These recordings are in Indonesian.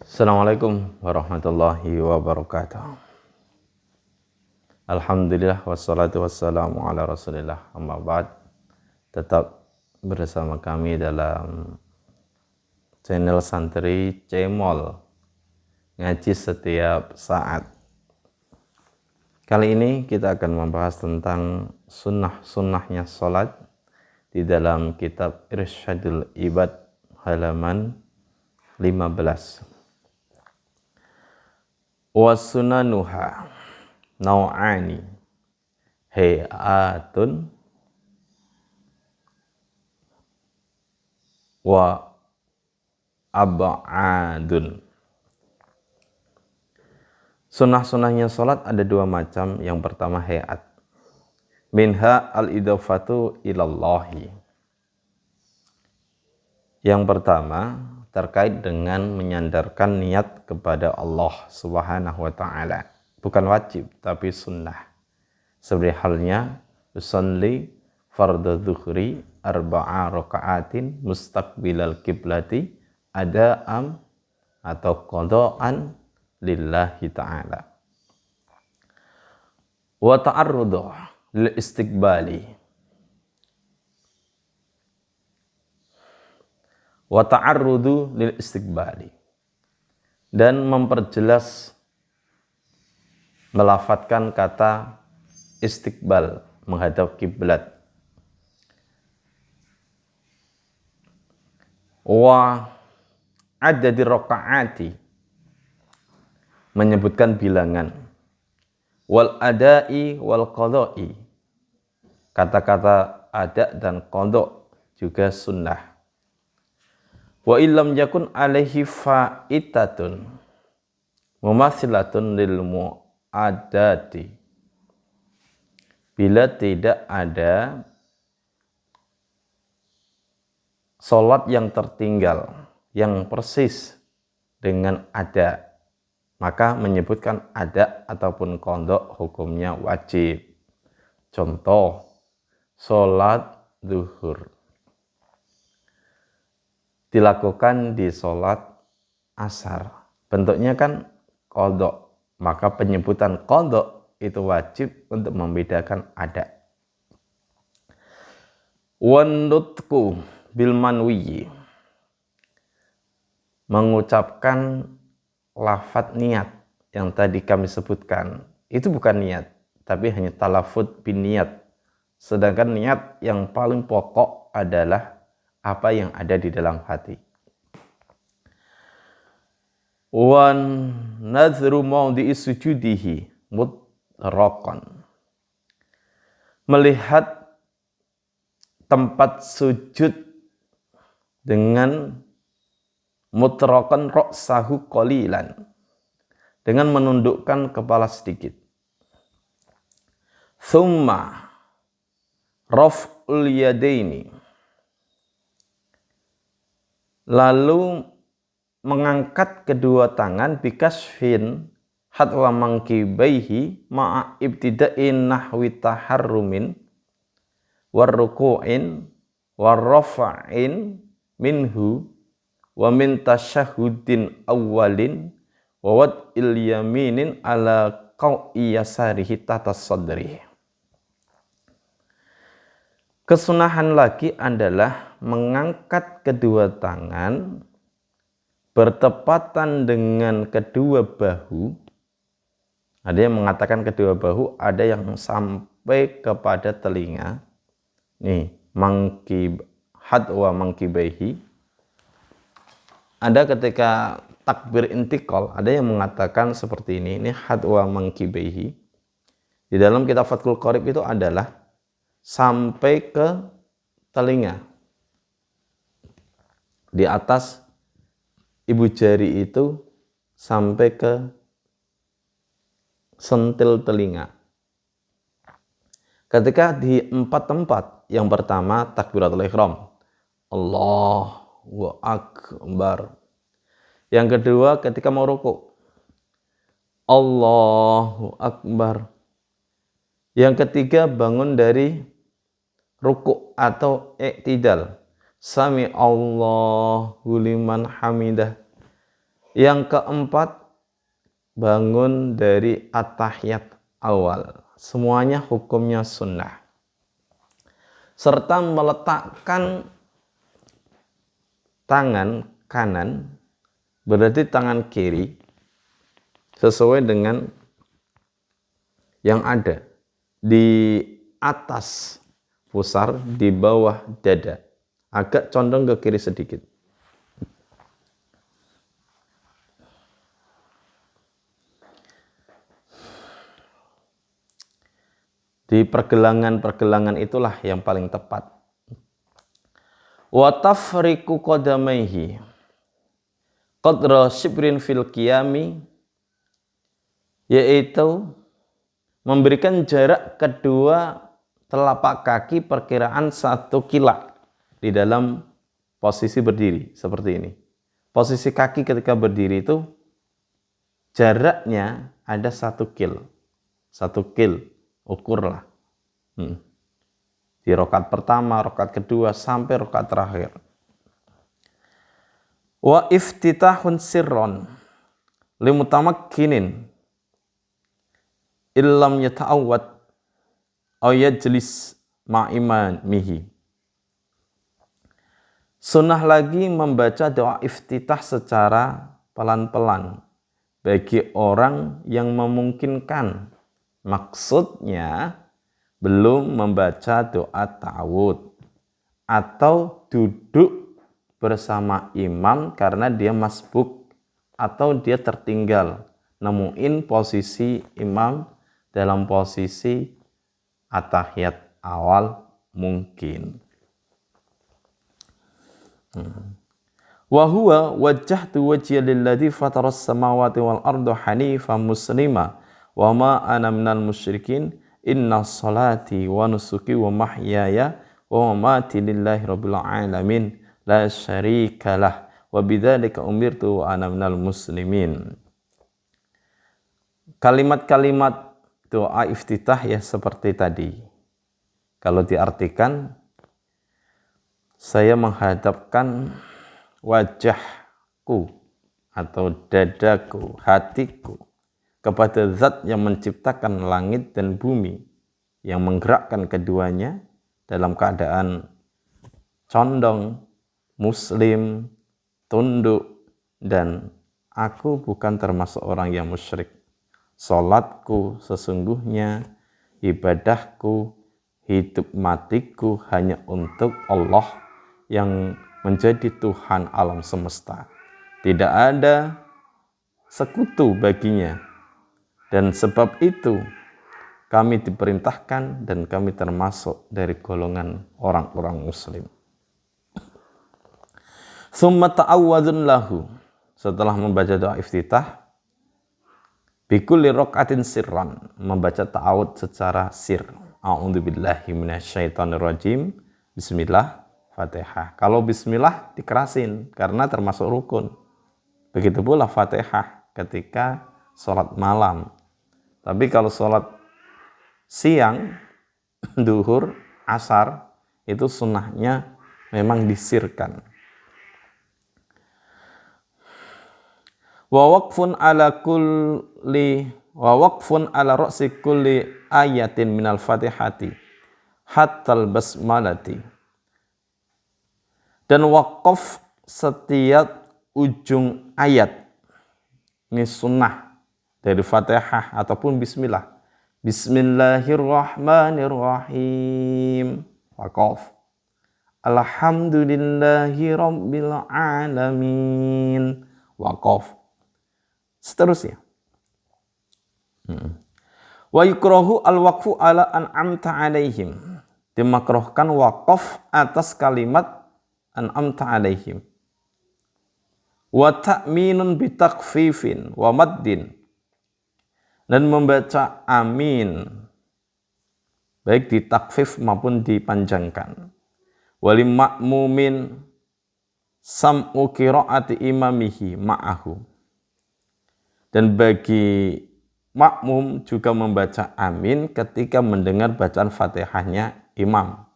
Assalamualaikum warahmatullahi wabarakatuh. Alhamdulillah wassalatu wassalamu ala rasulillah, amma ba'd. Tetap bersama kami dalam channel santri Cemol, ngaji setiap saat. Kali ini kita akan membahas tentang sunnah-sunnahnya sholat di dalam kitab Irsyadul Ibad halaman 15. Wasunanuha nau'ani hay'atun wa ab'adun. Sunnah-sunnahnya sholat ada dua macam. Yang pertama hay'at, minha al-idhafatu ilallahi. Yang pertama terkait dengan menyandarkan niat kepada Allah Subhanahu wa ta'ala. Bukan wajib, tapi sunnah. Seperti halnya usolli fardhu dzuhri arba'a raka'atin mustaqbilal kiblati ada'am atau qada'an lillahi ta'ala. Wa ta'arrudu lil istiqbali. Wa ta'arrudu lil istiqbali, dan memperjelas melafadzkan kata istiqbal, menghadap kiblat. Wa adadi rakaati, menyebutkan bilangan. Wal adai wal qadai, kata-kata ada dan qada juga sunnah. Wa illam yakun alaihi fa'itatun mumathilatun lil mu'adati, bila tidak ada sholat yang tertinggal yang persis dengan ada, maka menyebutkan ada ataupun qadha hukumnya wajib. Contoh, sholat zuhur dilakukan di sholat asar, bentuknya kan qadha, maka penyebutan qadha itu wajib untuk membedakan ada. Wan nutqu bil manwi, mengucapkan lafadz niat yang tadi kami sebutkan, itu bukan niat, tapi hanya talafud bin niat. Sedangkan niat yang paling pokok adalah apa yang ada di dalam hati. Wan nadhru maudhi'i sujudihi mutraqan, melihat tempat sujud dengan mutraqan ra'sahu qalilan, dengan menundukkan kepala sedikit. Thumma raf'ul yadaini, lalu mengangkat kedua tangan bikasfin hatwa mangkibaihi ma'a ibtida'in nahwi taharrumin warruku'in warrafa'in minhu wa min tasyahudin awwalin wa wad'il yaminin ala qaw'i yasarihi tatas sadri. Kesunahan lagi adalah mengangkat kedua tangan bertepatan dengan kedua bahu. Ada yang mengatakan kedua bahu, ada yang sampai kepada telinga. Nih, hadwa mangkibaihi. Ada ketika takbir intikal, ada yang mengatakan seperti ini. Ini hadwa mangkibaihi. Di dalam kitab Fathul Qorib itu adalah sampai ke telinga. Di atas ibu jari itu sampai ke sentil telinga. Ketika di 4 tempat, yang pertama takbiratul ihram, Allahu akbar. Yang kedua ketika mau rukuk, Allahu akbar. Yang ketiga bangun dari rukuk atau i'tidal, sami Allahu liman hamidah. Yang keempat, bangun dari at-tahiyat awal. Semuanya hukumnya sunnah. Serta meletakkan tangan kanan, berarti tangan kiri, sesuai dengan yang ada di atas pusar, di bawah dada, agak condong ke kiri sedikit. Di pergelangan-pergelangan itulah yang paling tepat. Wa tafriqu qadamaihi qadra shibrin fil qiyami, yaitu memberikan jarak kedua telapak kaki perkiraan 1 kila di dalam posisi berdiri seperti ini. Posisi kaki ketika berdiri itu jaraknya ada 1 kil. 1 kil, ukurlah. Di rakaat pertama, rakaat kedua, sampai rakaat terakhir. Wa iftitahun sirron limutamakkinin illam yata'awwad aw yajlis ma'imamihi. Sunnah lagi membaca doa iftitah secara pelan-pelan bagi orang yang memungkinkan. Maksudnya belum membaca doa ta'awud atau duduk bersama imam karena dia masbuk atau dia tertinggal nemuin posisi imam dalam posisi at-tahiyat awal mungkin. Wa huwa wajjahtu wajhiya lilladzi fataras samawati wal arda hanifan muslima wa ma ana minal musyrikin. Inna salati wa nusuki wa mahyaya wa mamati lillahi rabbil alamin la syarika lah wa bidzalika umirtu wa ana minal muslimin. Kalimat-kalimat doa iftitah ya seperti tadi. Kalau diartikan, saya menghadapkan wajahku atau dadaku, hatiku kepada zat yang menciptakan langit dan bumi, yang menggerakkan keduanya dalam keadaan condong, muslim, tunduk, dan aku bukan termasuk orang yang musyrik. Salatku sesungguhnya, ibadahku, hidup matiku hanya untuk Allah yang menjadi Tuhan alam semesta. Tidak ada sekutu baginya. Dan sebab itu kami diperintahkan dan kami termasuk dari golongan orang-orang muslim. Tsumma ta'awwadzun lahu, setelah membaca doa iftitah, bikulli raqatin sirran, membaca ta'awud secara sir. A'udzubillahi minasyaitonirrajim. Bismillah, Fatihah. Kalau bismillah dikerasin karena termasuk rukun. Begitu pula Fatihah ketika sholat malam. Tapi kalau sholat siang, duhur, asar, itu sunnahnya memang disirkan. Wa waqfun ala ra'si kulli ayatin minal fatihati hattal basmalati. Dan waqaf setiap ujung ayat. Ini sunnah dari Fatihah ataupun bismillah. Bismillahirrahmanirrahim. Waqaf. Alhamdulillahi rabbil alamin. Waqaf. Seterusnya. Wa yukrahu al-waqfu ala an'amta alaihim. Dimakruhkan waqaf atas kalimat an'amta alaihim. Wa ta'minun bitakfifin wa maddin, dan membaca amin baik ditakfif maupun dipanjangkan. Walim ma'mumin sam'u qiraati imamihi ma'ahu, dan bagi makmum juga membaca amin ketika mendengar bacaan Fatihahnya imam.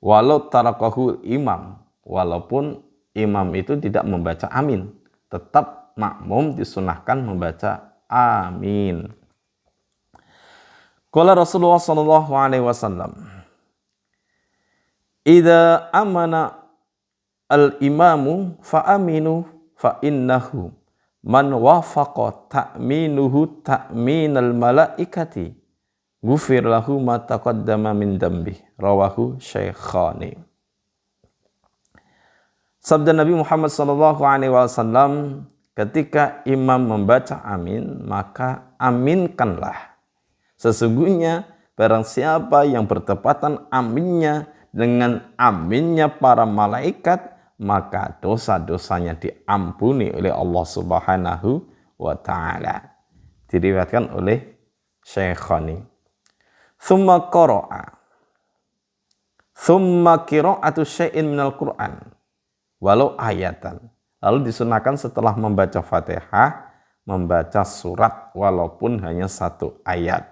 Walau tarakahu imam, walaupun imam itu tidak membaca amin, tetap makmum disunahkan membaca amin. Qala Rasulullah sallallahu alaihi wasallam, "Idza amana al-imamu fa aminu fa innahu man wafaqa ta'minuhu ta'minal malaikati ghufir lahu ma taqaddama min dambi." Rawahu Syaikhani. Sabda Nabi Muhammad sallallahu alaihi wasallam, ketika imam membaca amin, maka aminkanlah. Sesungguhnya barang siapa yang bertepatan aminnya dengan aminnya para malaikat, maka dosa-dosanya diampuni oleh Allah Subhanahu wa ta'ala. Diriwayatkan oleh Syaikhani. Thumma qara'a. Thumma qira'atu syai'in minal Qur'an. Walau ayatan. Lalu disunahkan setelah membaca Fatihah, membaca surat walaupun hanya satu ayat.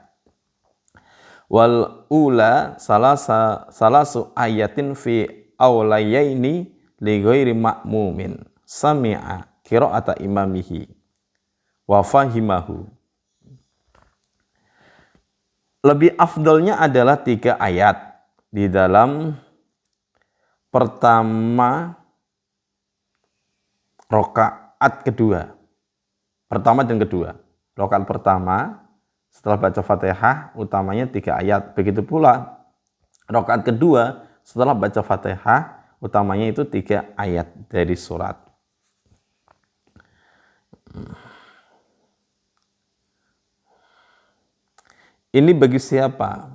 Wal ula salasu ayatin fi awlayaini li ghairi ma'mumin sami'a qira'ata imamihi wa fahimahu. Lebih afdalnya adalah 3 ayat di dalam pertama rakaat kedua. Pertama dan kedua. Rakaat pertama setelah baca Fatihah utamanya 3 ayat. Begitu pula rakaat kedua setelah baca Fatihah utamanya itu 3 ayat dari surat. Ini bagi siapa?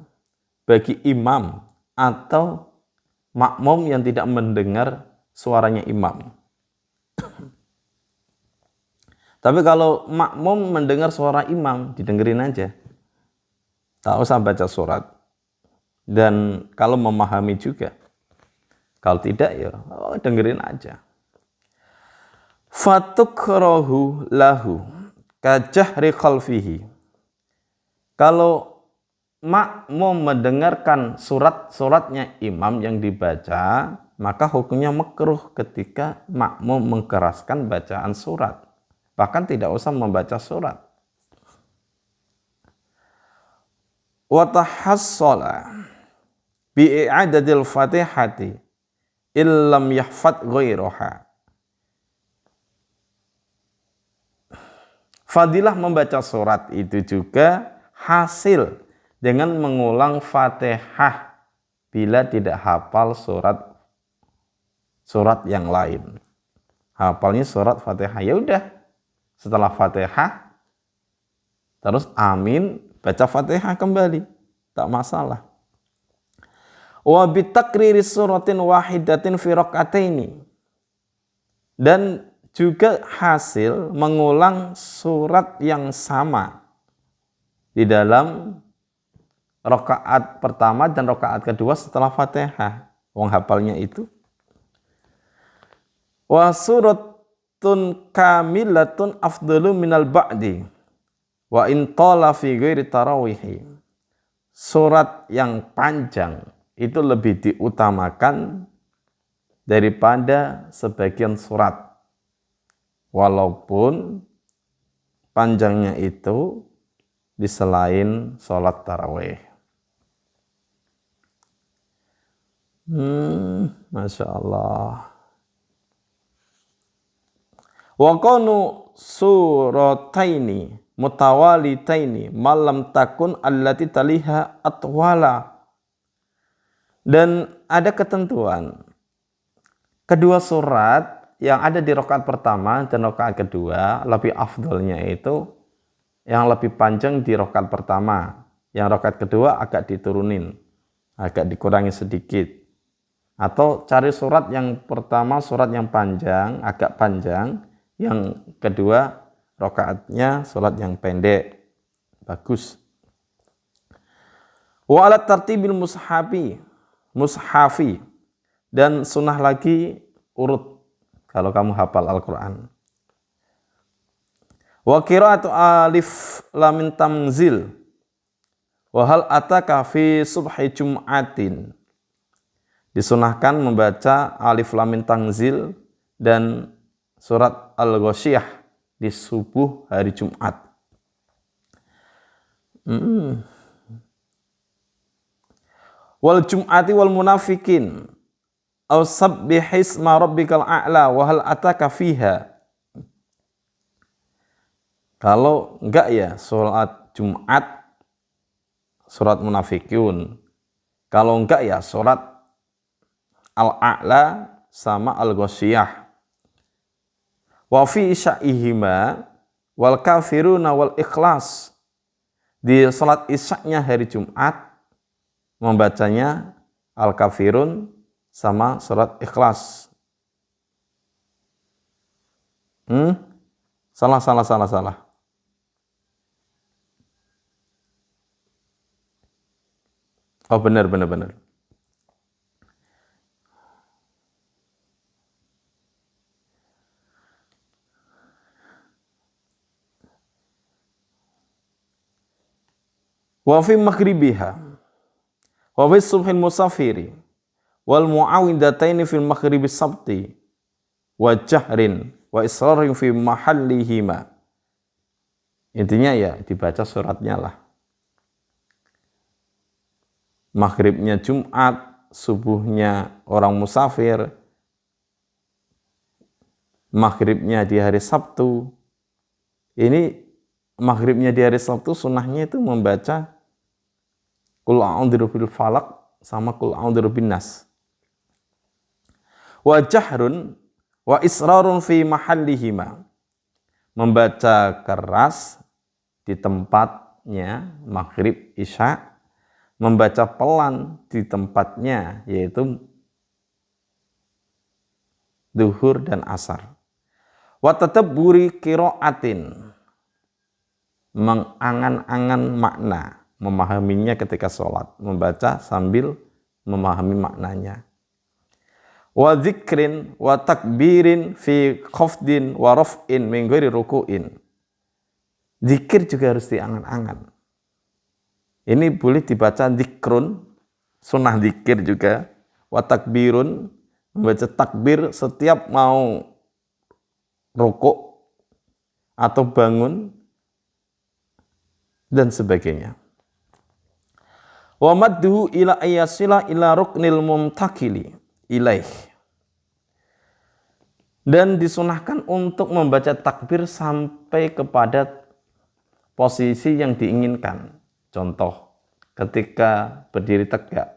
Bagi imam atau makmum yang tidak mendengar suaranya imam. Tapi kalau makmum mendengar suara imam, didengerin aja. Tak usah baca surat. Dan kalau memahami juga. Kalau tidak ya dengerin aja. Fatukrahu lahu kajahri khalfihi. Kalau makmum mendengarkan surat-suratnya imam yang dibaca, maka hukumnya makruh ketika makmum mengkeraskan bacaan surat. Bahkan tidak usah membaca surat. Wa tahassala bi i'adadil Fatihati illam yahfad ghairaha. Fadilah membaca surat itu juga hasil dengan mengulang Fatihah bila tidak hafal surat yang lain. Hafalnya surat Fatihah, ya udah. Setelah Fatihah terus amin, baca Fatihah kembali, tak masalah. Wa bitakriri suratin wahidatin fi rak'ataini. Dan juga hasil mengulang surat yang sama di dalam rakaat pertama dan rakaat kedua setelah Fatihah. Wong hafalnya itu. Wa suratun kamilatun afdalu minal ba'di wa in tala fi ghairi tarawihi. Surat yang panjang itu lebih diutamakan daripada sebagian surat, walaupun panjangnya itu di selain sholat tarawih. Masya Allah. Wa kanu surataini mutawalitaini malam takun allati taliha atwala. Dan ada ketentuan kedua surat yang ada di rakaat pertama dan rakaat kedua lebih afdolnya itu yang lebih panjang di rakaat pertama, yang rakaat kedua agak diturunin, agak dikurangi sedikit. Atau cari surat yang pertama surat yang panjang, agak panjang, yang kedua rakaatnya surat yang pendek. Bagus. Wa ala tartibil mushafi, dan sunnah lagi urut kalau kamu hafal Al-Quran. Wa qira'atu alif lam mim tanzil wa hal ataka fi subhi jum'atin. Disunahkan membaca alif lam mim tanzil dan surat Al-Ghasyiyah di subuh hari Jumat. Wal Jum'ati wal munafikin aw sabbihisma rabbikal a'la wa hal ataka fiha. Kalau enggak ya sholat Jumat, surat Munafikun. Kalau enggak ya surat Al-A'la sama Al-Ghasyiyah. Wa fi isya'ihima wal kafiruna wal ikhlas. Di salat isya'nya hari Jumat membacanya Al-Kafirun sama surat Ikhlas. Salah. Oh benar. Wa fi maghribiha wa fi subhil musafiri wal muawwidataini fil maghribi sabti wa jahrin wa israrin fi mahallihima. Intinya ya dibaca suratnya lah. Maghribnya Jumat, subuhnya orang musafir, maghribnya di hari Sabtu. Ini maghribnya di hari Sabtu sunnahnya itu membaca Qul a'udzu birabbil falaq sama Qul a'udzu birabbin nas. Wa jahrun wa israrun fi mahallihima. Membaca keras di tempatnya maghrib isya, membaca pelan di tempatnya yaitu duhur dan asar. Wa tatabburi qiraatin, mengangan-angan makna, memahaminya ketika sholat, membaca sambil memahami maknanya. Wa dzikrin wa takbirin fi khafdin wa raf'in min ghairi ruku'in. Zikir juga harus diangan-angan. Ini boleh dibaca dzikrun, sunnah zikir juga. Wa takbirun, membaca takbir setiap mau rukuk atau bangun dan sebagainya. Wa madduhu ila ayyasila ila ruknil mumtakili ilaih. Dan disunahkan untuk membaca takbir sampai kepada posisi yang diinginkan. Contoh, ketika berdiri tegak,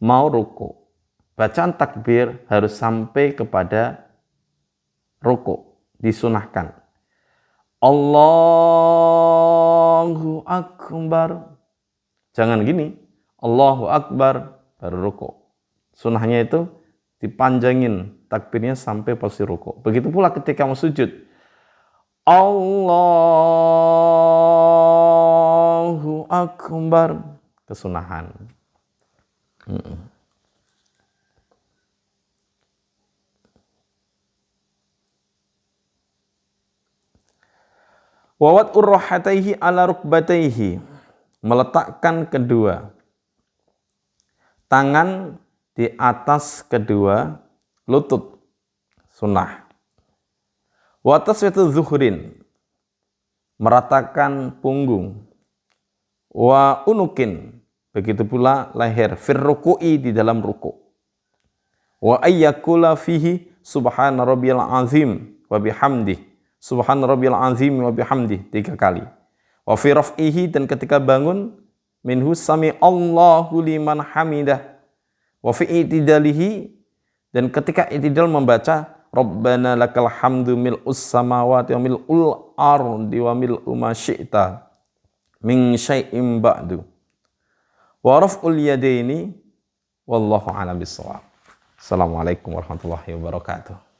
mau ruku, bacaan takbir harus sampai kepada ruku, disunahkan. Allahu Akbar. Jangan gini, Allahu Akbar baru ruku. Sunnahnya itu dipanjangin takbirnya sampai posisi ruku. Begitu pula ketika mau sujud. Allahu Akbar, kesunahan. Wa wad'ur rahataihi ala rukbataihi, meletakkan kedua tangan di atas kedua lutut, sunnah. Wa taswiatu zuhrin, meratakan punggung. Wa unukin, begitu pula leher, fir ruku'i, di dalam ruku'. Wa ayyakula fihi subhana rabbiyal azim wa bihamdih, subhana rabbiyal azim wa bihamdih 3 kali. Wa fi raf'ihi, dan ketika bangun, minhu sami Allahu liman hamidah. Wa fi itidalihi, dan ketika itidal membaca Rabbana lakal hamdu mil'us samawati wa mil'ul ardi wa mil'u ma syi'ta min syai'im ba'du. Wa raf'ul yadaini wallahu a'lam bissawab. Assalamualaikum warahmatullahi wabarakatuh.